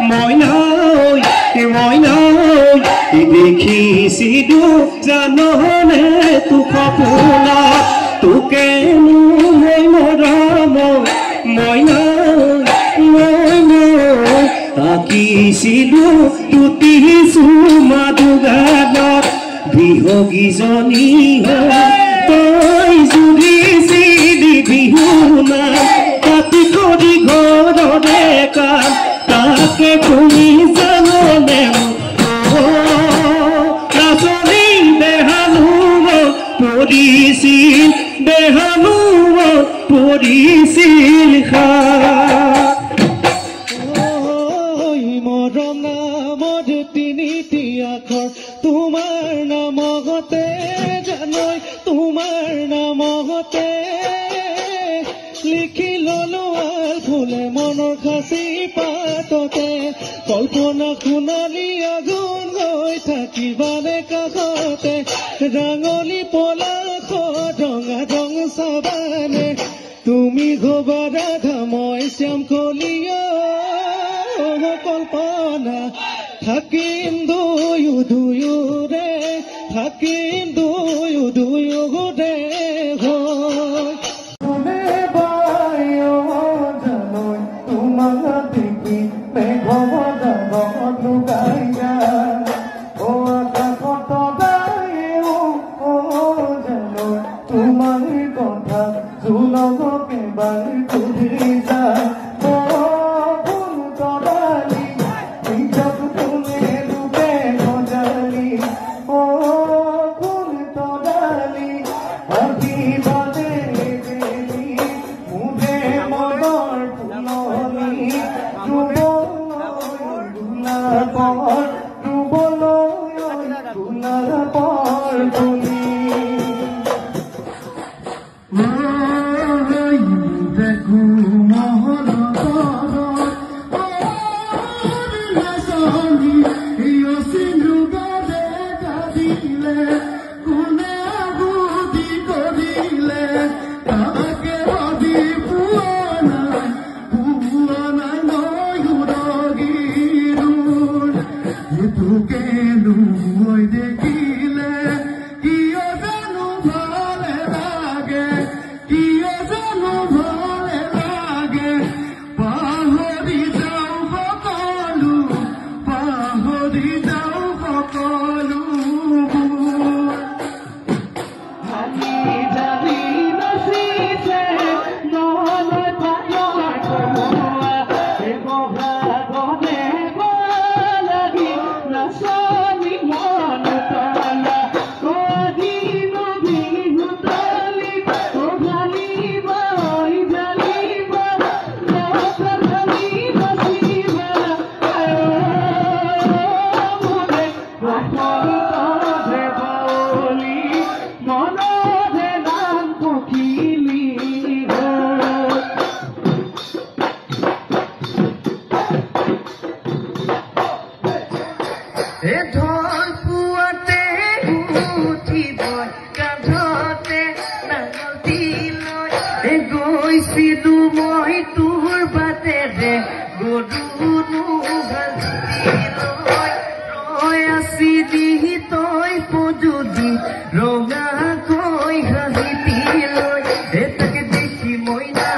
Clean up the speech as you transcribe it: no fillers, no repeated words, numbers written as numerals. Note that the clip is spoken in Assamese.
মইনাই দেখিছিলো জাননে তোক সপোনা তোকে মই মৰম মইনাই আঁকিছিলো তুতি চুমাটো গানত বিহগীজনী তই জুৰিছিলি বিহুনা কাটি কৰি ঘৰৰে কাম তাকে তুমি জাননে নাচনী দেহানো পৰিছিল মৰম নামৰ তিনিটি আখৰ তোমাৰ নামতে জানৈ তোমাৰ নামতে লিখি ললো আল ফুলে মনৰ খাচি পাততে কল্পনা সোণালী আগুন হৈ থাকিবানে কাষতে ৰাঙলী পলাশ ৰঙা ৰং চাবানে তুমি ঘবা ৰাধা মই শ্যাম কলিয়া কল্পনা থাকিম দুয়োৰে থাকিম দুয়োৰে Rongga koi hahi tiloi, etak dekhi moina.